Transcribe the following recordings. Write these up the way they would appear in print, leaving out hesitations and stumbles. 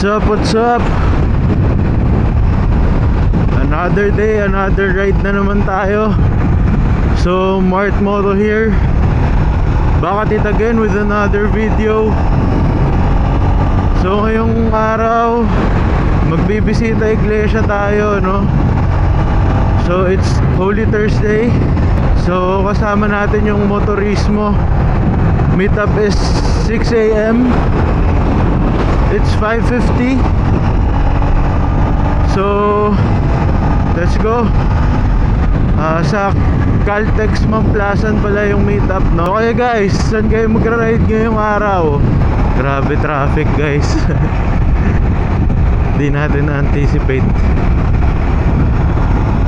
up, what's up? Another day, another ride na naman tayo. So, Mart Moto here, back at it again with another video. So, ngayong araw, magbibisita iglesia tayo, no? So, it's Holy Thursday. So, kasama natin yung motorismo. Meetup is 6 a.m. It's 5:50. So, let's go. Sa Caltex Mamplasan pala yung meetup, no? Okay guys, saan kayo magra-ride ngayong araw? Grabe traffic guys. Di natin na-anticipate.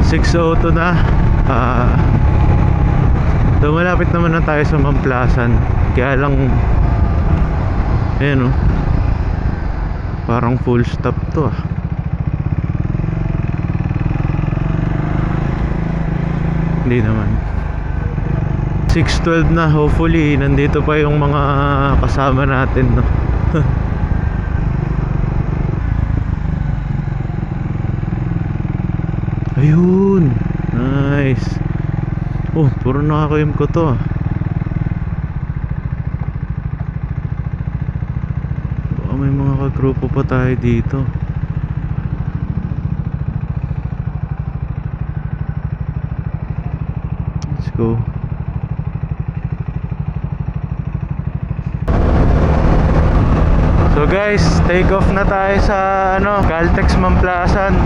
6:02 na. So malapit naman na tayo sa Mamplasan. Kaya lang, ayan o, parang full stop to ah. Hindi naman. 6:12 na, hopefully nandito pa yung mga kasama natin, no? Ayun, nice. Oh, puro nakakayam ko to ah. Baka may mga kagrupo pa tayo dito. Let's go. So guys, take off na tayo sa Caltex Mamplasan.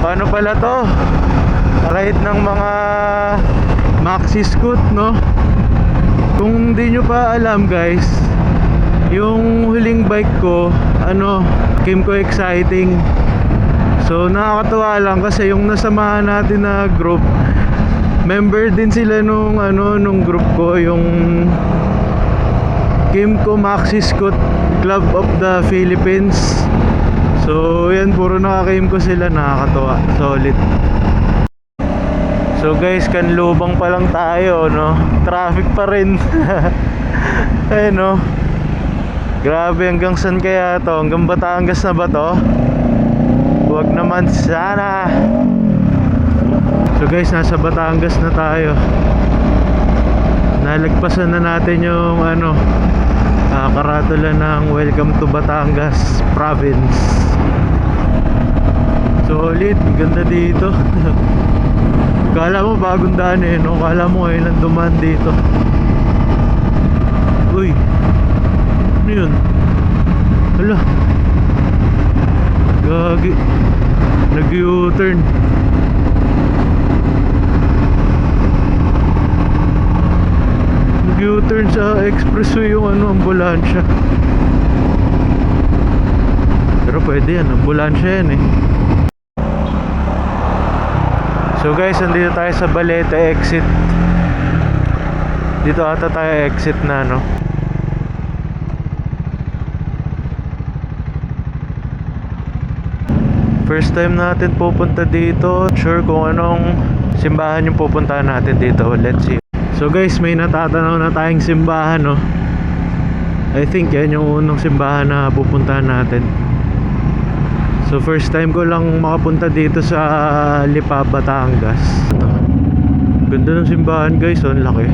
Paano pala to? Ride ng mga maxi scoot, no? Kung di nyo pa alam guys, yung huling bike ko, Kimco Exciting. So nakakatuwa lang kasi yung nasamahan natin na group, member din sila nung group ko, yung Kimco Maxi Scoot Club of the Philippines. So yan, puro nakaka-Kimco sila, nakakatuwa, solid. So guys, Kanlubang pa lang tayo, no? Traffic pa rin. Ayun, no? Grabe, hanggang saan kaya to? Hanggang Batangas na ba to? Huwag naman sana. So guys, nasa Batangas na tayo. Nalagpasan na natin yung karatula ng Welcome to Batangas Province. Solid, ganda dito. Kala mo bagong daan eh, no? Kala mo ngayon lang dumaan dito. Uy, ano yun? Hala, gagi, nag-U-turn. Nag-U-turn sa expressway yung ambulansya. Pero pwede yan, ambulansya yan eh. So guys, nandito tayo sa Balete exit. Dito ata tayo exit na, no? First time natin pupunta dito. Sure kung anong simbahan yung pupuntahan natin dito. Let's see. So guys, may natatanaw na tayong simbahan, no? I think yan yung unang simbahan na pupuntahan natin. So first time ko lang makapunta dito sa Lipa, Batangas. Ganda ng simbahan guys, ang laki.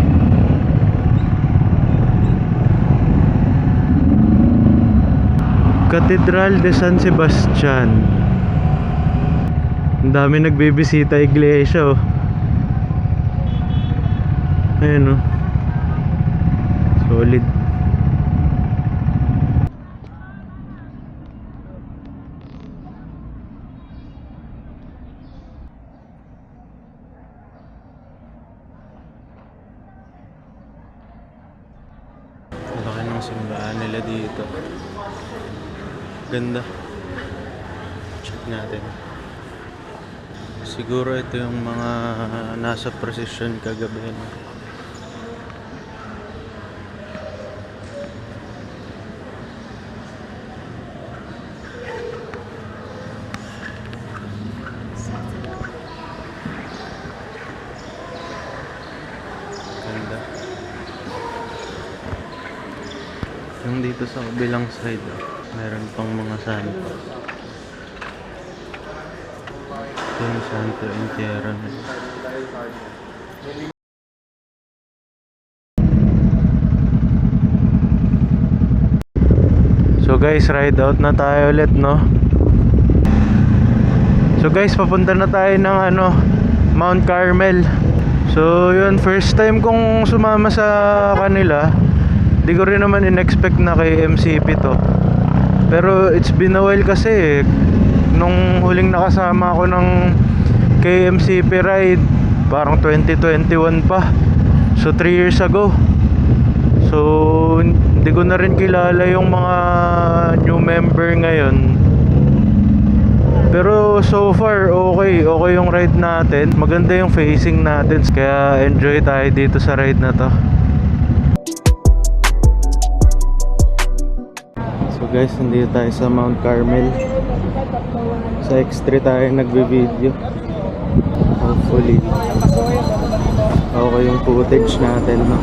Cathedral de San Sebastian. Ang dami nagbibisita iglesia, oh. Ayan, oh. Solid. Simbahan nila dito. Ganda. Check natin. Siguro ito yung mga nasa procession kagabi, no? Yung dito sa kabilang side, meron pang mga santo. Ito yung Santo Entierro na. So guys, ride out na tayo ulit, no? So guys, papunta na tayo ng Mount Carmel. So yun, first time kong sumama sa kanila. Di ko rin naman in-expect na kay MCP to. Pero it's been a while kasi nung huling nakasama ako ng KMCP ride, parang 2021 pa. So 3 years ago. So hindi ko na rin kilala yung mga new member ngayon. Pero so far okay yung ride natin. Maganda yung facing natin, kaya enjoy tayo dito sa ride na to. So guys, nandito tayo sa Mount Carmel. Sa X3 tayo nagbe-video. Hopefully okay yung footage natin, no?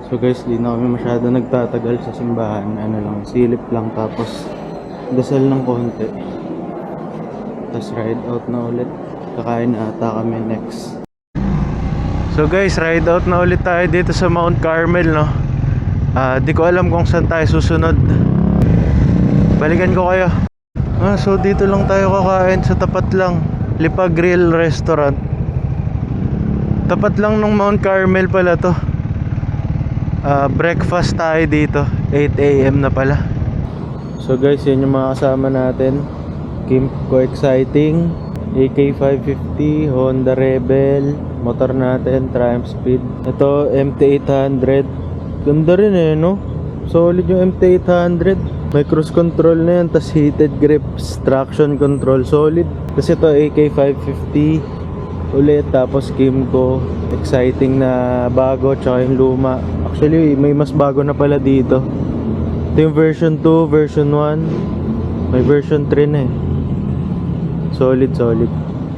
So guys, di na kami masyado nagtatagal sa simbahan. Lang, silip lang, tapos dasal ng konti. Tapos ride out na ulit. Kakain na ata kami next. So guys, ride out na ulit tayo dito sa Mount Carmel, no? Di ko alam kung saan tayo susunod. Balikan ko kayo. So dito lang tayo kakain, sa tapat lang. Lipa Grill Restaurant. Tapat lang ng Mount Carmel pala to. Breakfast tayo dito, 8 AM na pala. So guys, yan yung mga kasama natin. Kimco Exciting, AK550, Honda Rebel, motor natin, Triumph Speed. Ito, MT800. Ganda rin no? Solid yung MT800. May cruise control na yan, tas heated grips, traction control, solid. Kasi ito, AK550 ulit, tapos Kimco Exciting na bago, tsaka yung luma. Actually may mas bago na pala dito. Ito yung version 2, version 1, may version 3 na eh. Solid.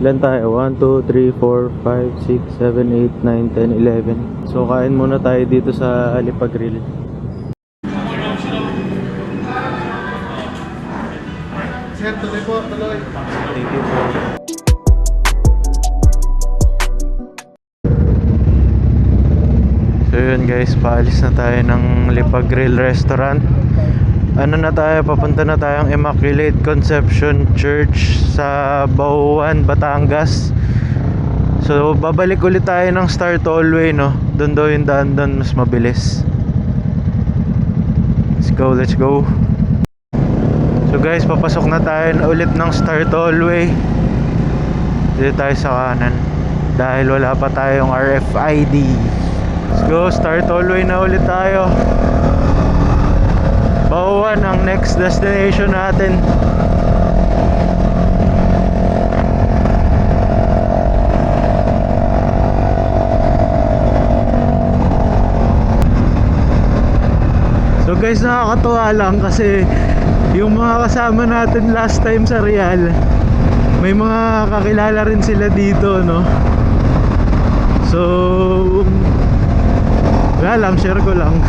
Ilan tayo? 1, 2, 3, 4, 5, 6, 7, 8, 9, 10, 11. So kain muna tayo dito sa Lipa Grill. Sir, tuloy po, tuloy. Thank you po. So yun guys, paalis na tayo ng Lipa Grill Restaurant. Papunta na tayong Immaculate Conception Church sa Bauan, Batangas. So babalik ulit tayo ng Star Tollway, no? Doon daw yung daan doon, mas mabilis. Let's go. So guys, papasok na tayo ulit ng Star Tollway. Dito tayo sa kanan dahil wala pa tayong RFID. Let's go, Star Tollway na ulit tayo. Bauan ang next destination natin. So guys, nakakatuwa lang kasi yung mga kasama natin last time sa Real, may mga kakilala rin sila dito, no? So wala lang, share ko lang.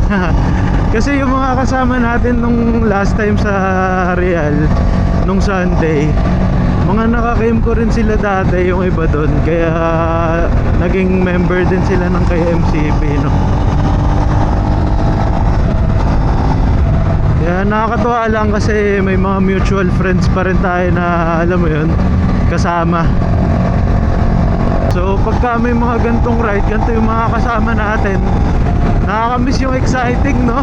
Kasi yung mga kasama natin nung last time sa Real, nung Sunday, mga naka-cam ko rin sila dati, yung iba doon. Kaya naging member din sila ng KMCP, no? Kaya nakakatuwa lang kasi may mga mutual friends pa rin tayo na, alam mo yun, kasama. So pagka may mga gantong ride, ganito yung mga kasama natin, nakakamiss yung exciting, no?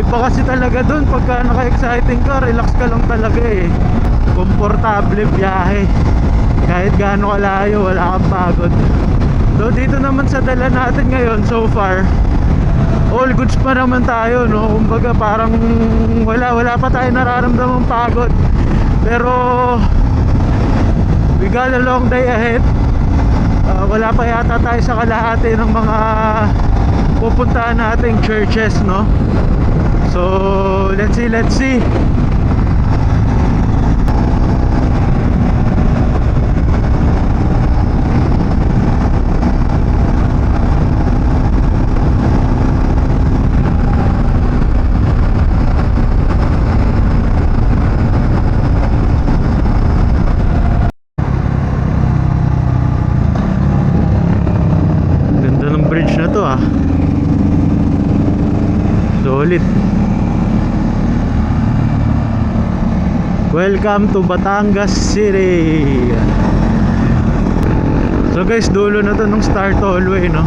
Iba kasi talaga dun, pagka naka-exciting ka, relax ka lang talaga eh. Komportable biyahe. Kahit gaano kalayo, wala kang pagod. So dito naman sa dala natin ngayon, so far, all goods pa naman tayo, no? Kumbaga parang wala pa tayo nararamdamang pagod. Pero we got a long day ahead. Wala pa yata tayo sa kalahati ng mga pupuntahan nating churches, no? So let's see. solid. Welcome to Batangas City. So guys, dulo na to ng Star Tollway, no?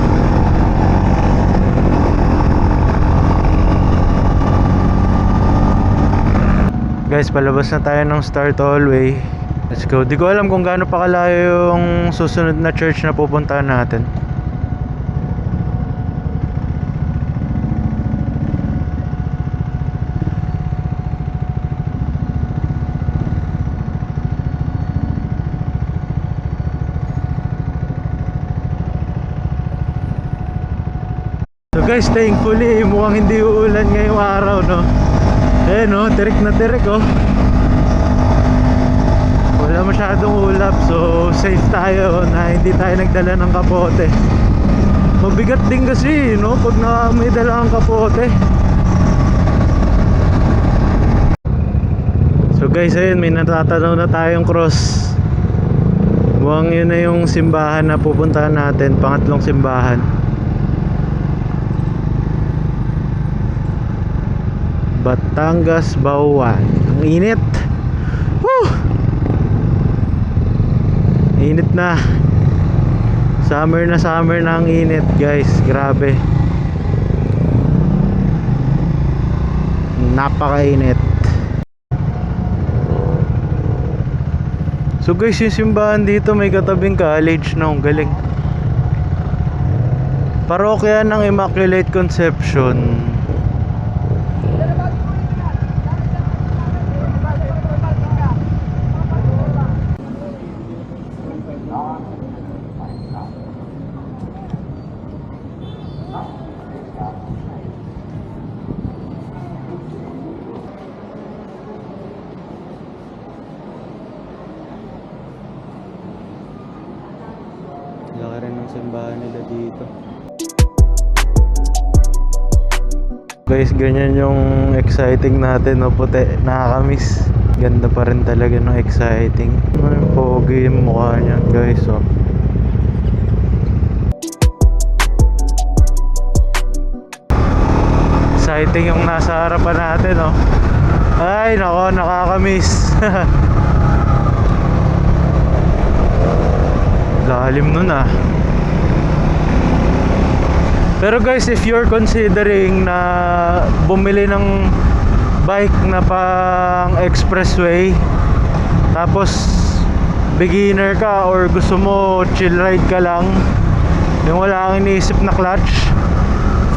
Guys, palabas na tayo ng Star Tollway. Let's go. Di ko alam kung gaano pa kalayo yung susunod na church na pupuntahan natin. So guys, thankfully mukhang hindi uulan ngayong araw, no? Eh no, tirik na tirik, oh. Wala masyadong ulap, so safe tayo na hindi tayo nagdala ng kapote. Mabigat din kasi, no, pag may dala kang kapote. So guys, ayun, may natatanaw na tayong cross. Mukhang yun na yung simbahan na pupuntahan natin, pangatlong simbahan. Batangas Bauan. Ang init. Woo! Init na. Summer na ang init, guys. Grabe. Napakainit. So guys, yung simbahan dito may katabing college, no? Galing. Parokya ng Immaculate Conception. Laki rin ng simbahan nila dito. Guys, ganyan yung exciting natin, no? Puti, nakakamiss. Ganda pa rin talaga ng exciting. Ano yung pogi yung mukha niya, guys, oh. Exciting yung nasa harapan natin, oh. Ay, nako, nakakamiss. Lalim nun, ah. Pero guys, if you're considering na bumili ng bike na pang expressway, tapos beginner ka or gusto mo chill ride ka lang, yung wala kang iniisip na clutch,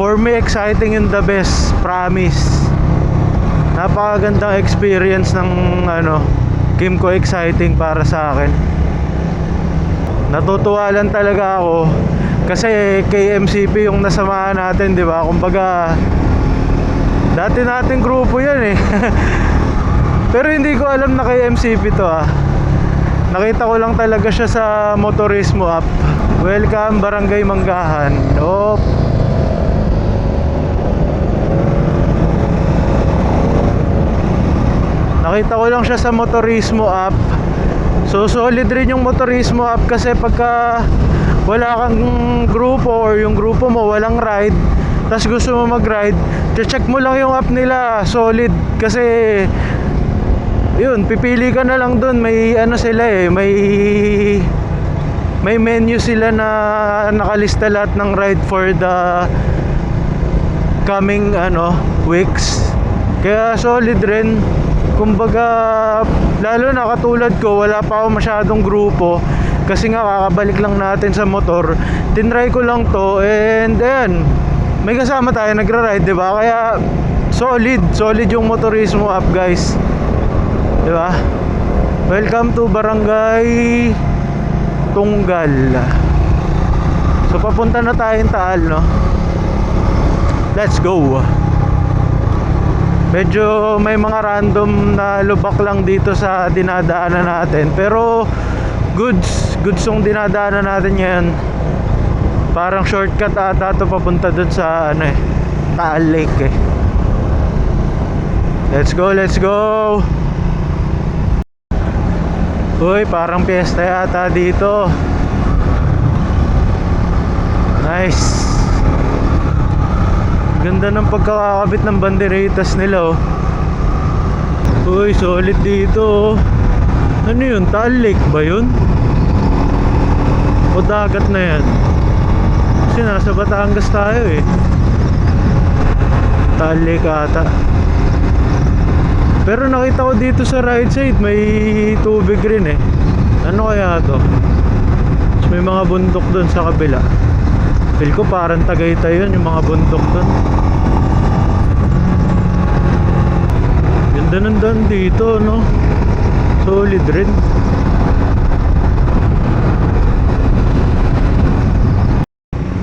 for me, exciting yung the best, promise. Napakagandang experience ng Kymco Exciting para sa akin. Natutuwa lang talaga ako kasi KMCP yung nasamahan natin, di ba? Kumbaga dati nating grupo yan, eh. Pero hindi ko alam na KMCP to, ah. Nakita ko lang talaga siya sa Motorismo app. Welcome Barangay Manggahan. Nope. Nakita ko lang siya sa Motorismo app. So solid rin yung Motorismo app kasi pagka wala kang grupo or yung grupo mo walang ride, tas gusto mo mag-ride, check mo lang yung app nila, solid. Kasi yun, pipili ka na lang dun, may sila, eh, may menu sila na nakalista lahat ng ride for the coming weeks. Kaya solid rin. Kumbaga, lalo na katulad ko, wala pa ako masyadong grupo kasi nga kakabalik lang natin sa motor. Tinry ko lang to, and then may kasama tayo nagra-ride, di ba? Kaya solid yung Motorismo app, guys. Di ba? Welcome to Barangay Tunggal. So papunta na tayong Taal, no? Let's go. Medyo may mga random na lubak lang dito sa dinadaanan natin, pero goods yung dinadaanan natin ngayon. Parang shortcut ata ito papunta dun sa Taal Lake, eh. Let's go. Uy, parang piyesta yata dito. Nice. Ganda ng pagkakakabit ng banderetas nila, oh. Uy, solid dito, oh. Ano yun? Taal Lake ba yun? O dagat na yan? Kasi nasa Batangas tayo eh. Taal Lake ata. Pero nakita ko dito sa right side may tubig rin eh. Ano kaya to? Tapos may mga bundok dun sa kabila. Feel ko parang Tagaytay yun, yung mga bundok dun. Ganda ng daan dito, no? Solid rin.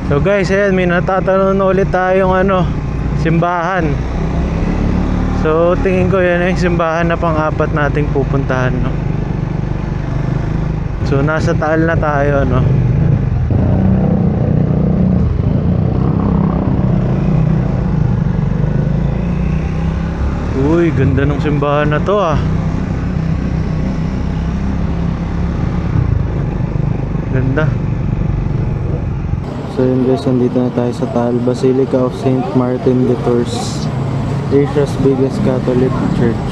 So guys, ayan, may natatanong ulit tayong simbahan. So tingin ko yan yung simbahan na pang-apat nating pupuntahan, no? So nasa Taal na tayo, no? Uy, ganda ng simbahan na to, ah. Ganda. So yun guys, nandito na tayo sa Taal, Basilica of Saint Martin de Tours, Asia's biggest Catholic church.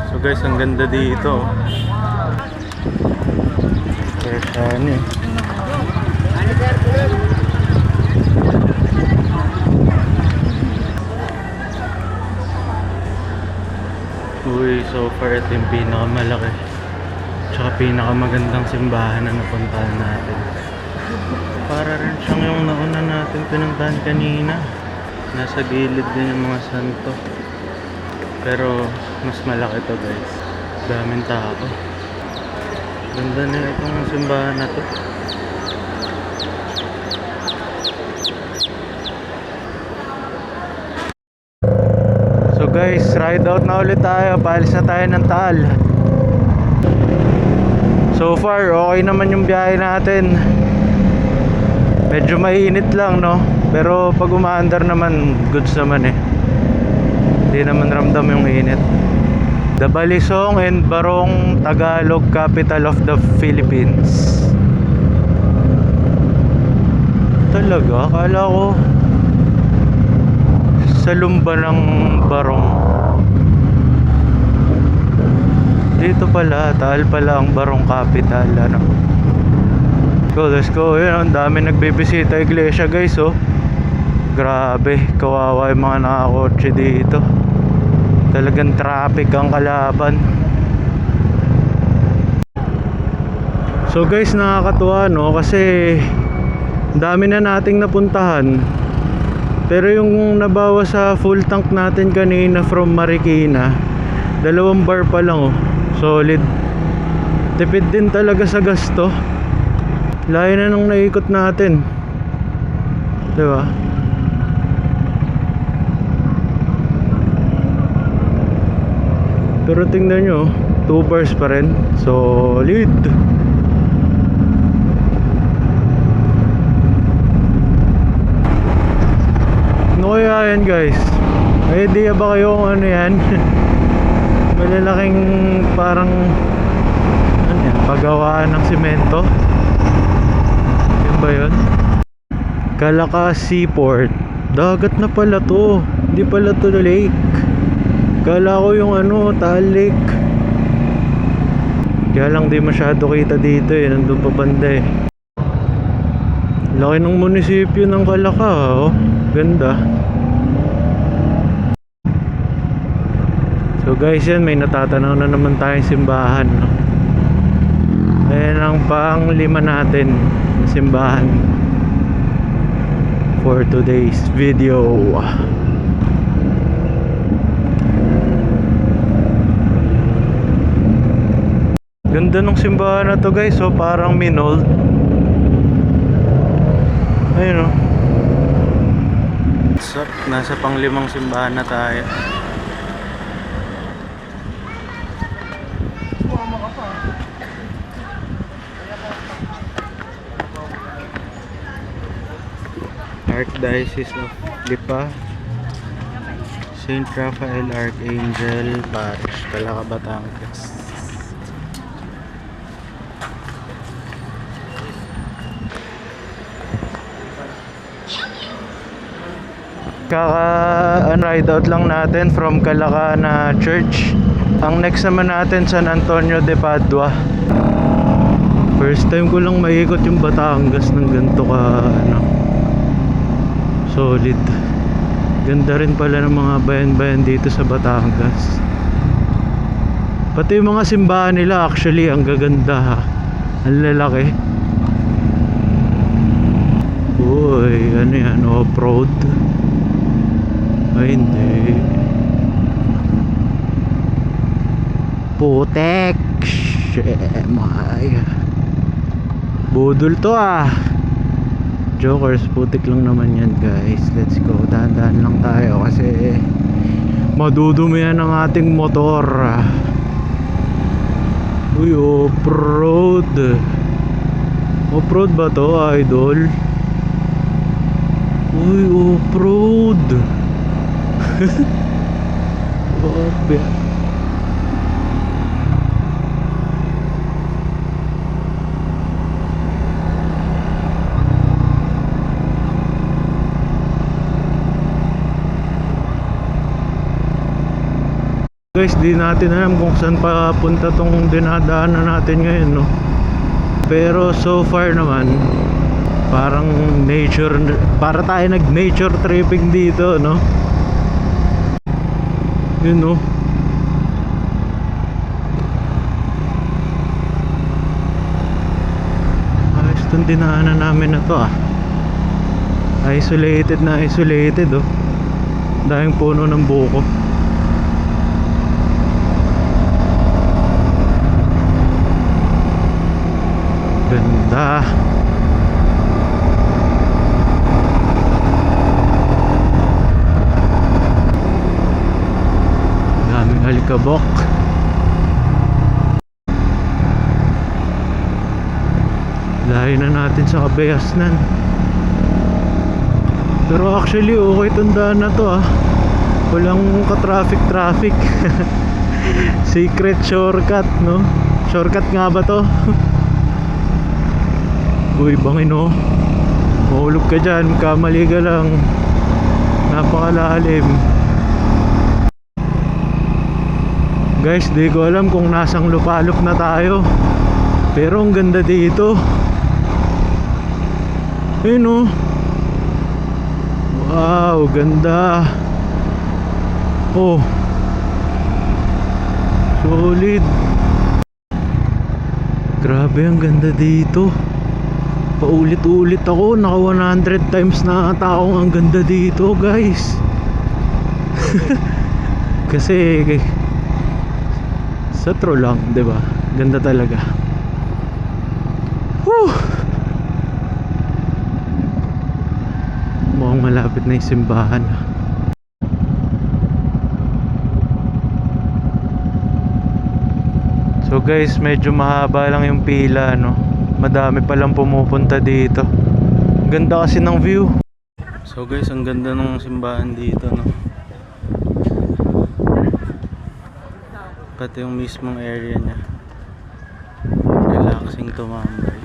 So guys, ang ganda dito. Kaya saan eh. Uy, so far ito yung pinakamalaki tsaka pinakamagandang simbahan na napuntahan natin. Para rin siyang yung nauna natin pinuntahan kanina. Nasa gilid din yung mga santo. Pero mas malaki to guys. Daming tao. Ganda na itong simbahan na to. So guys, ride out na ulit tayo. Paalis na tayo ng Taal. So far, okay naman yung biyahe natin. Medyo mainit lang, no? Pero pag umaandar naman, goods naman eh. Hindi naman ramdam yung init. The Balisong and Barong Tagalog capital of the Philippines. Talaga? Akala ko sa lumba ng Barong. Dito pala, Taal pala ang Barong capital, ano? Go, let's go. Yun, ang dami nagbibisita iglesia guys, oh. Grabe, kawawa yung mga nakakotse dito. Talagang traffic ang kalaban. So guys, nakakatuwa, no? Kasi dami na nating napuntahan. Pero yung nabawa sa full tank natin kanina from Marikina, 2 bar pa lang, oh. Solid. Tipid din talaga sa gasto. Layo na nung naikot natin, diba? Pero tingnan nyo, 2 bars pa rin. Solid. Ano kaya yan guys? May idea ba kayo kung ano yan? Malalaking parang ano yan, pagawaan ng simento. Yan ba yun? Calacas Seaport. Dagat na pala to. Hindi pala to lake. Kala ko yung Taal Lake. Kaya lang di masyado kita dito eh. Nandun pa banda eh. Laki ng munisipyo ng Calacas, oh. Ganda. So guys, yan, may natatanaw na naman tayong simbahan, no? Ayan ang pang-5 natin na simbahan for today's video. Ganda ng simbahan na to guys, so parang minold. Ayun, oh. So, nasa pang-5 simbahan na tayo. Archdiocese of Lipa, Saint Raphael Archangel Parish, Calaca, Batangas. Ride out lang natin from Calacana Church. Ang next naman natin, San Antonio de Padua. First time ko lang maikot yung Batangas ng ganito ka solid. Ganda rin pala ng mga bayan-bayan dito sa Batangas. Pati yung mga simbahan nila actually ang gaganda ha. Ang lalaki. Uy, ano yan? Off-road? Ay, hindi. Putek! Shemay. Budol to ah. Jokers, putik lang naman yan guys. Let's go. Dahan-dahan lang tayo kasi madudumi yan ang ating motor. Uy, off-road. Off-road ba to, idol? Uy, off-road. Grabe. Guys, di natin alam kung saan papunta tong dinadaanan natin ngayon, no? Pero so far naman, parang nature, para tayo nag-nature tripping dito, no? Yun, no? Ayos itong dinaanan namin na to, ah. Isolated na isolated, oh. Dahil puno ng buko. Ganda. Daming alikabok. Layo na natin sa Kabayasnan. Pero actually okay itong daan na to, ah. Walang ka-traffic. Secret shortcut, no? Shortcut nga ba to? Uy, bangin, oh. Mahulog ka dyan, kamali ka lang. Napakalalim. Guys, di ko alam kung nasang lupalop na tayo. Pero ang ganda dito. Ayun, oh. Wow, ganda. Oh, solid. Grabe, ang ganda dito. Paulit-ulit ako, naka 100 times na taong ang ganda dito, guys. Kasi sa true lang, 'di ba? Ganda talaga. Whew! Mukhang malapit na 'yung simbahan. So guys, medyo mahaba lang 'yung pila, no? Madami palang pumupunta dito. Ganda kasi ng view. So guys, ang ganda ng simbahan dito, no? Pati yung mismong area niya, relaxing tumambay.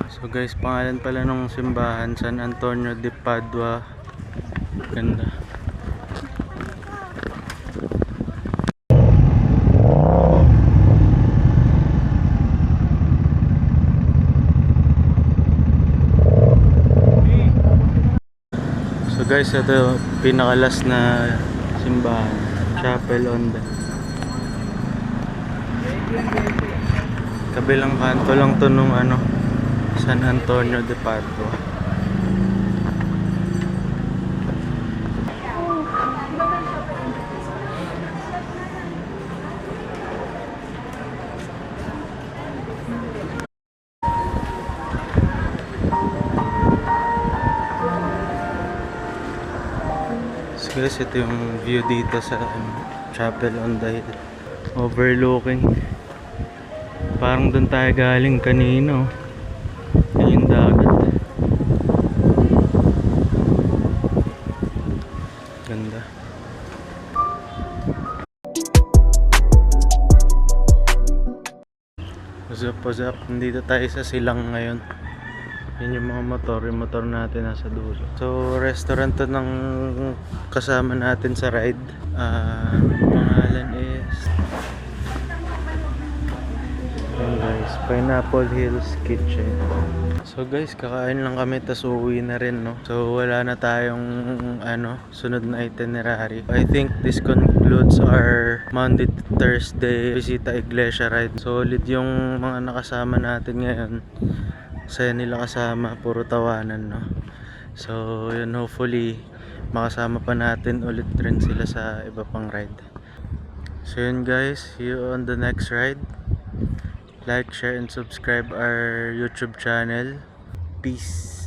So guys, pangalan pala ng simbahan, San Antonio de Padua. Ganda. So guys, ito pinakalas na simbahan, Chapel on the kabilang kanto lang to nung San Antonio de Padua. So guys, ito yung view dito sa Chapel on the Hill, overlooking. Parang doon tayo galing kanino. Yan yung dagat. Ganda. What's up? Nandito tayo sa silang ngayon. Yun yung mga motor, yung motor natin nasa dulo. So, restaurant to ng kasama natin sa ride. Pangalan is... Ayan guys, Pineapple Hills Kitchen. So guys, kakain lang kami tas uuwi na rin, no? So wala na tayong sunod na itinerary. I think this concludes our Monday to Thursday Visita Iglesia ride. Solid yung mga nakasama natin ngayon. Saya nila kasama, puro tawanan, no? So yun, hopefully makasama pa natin ulit rin sila sa iba pang ride. So yun guys, see you on the next ride. Like, share, and subscribe our YouTube channel. Peace.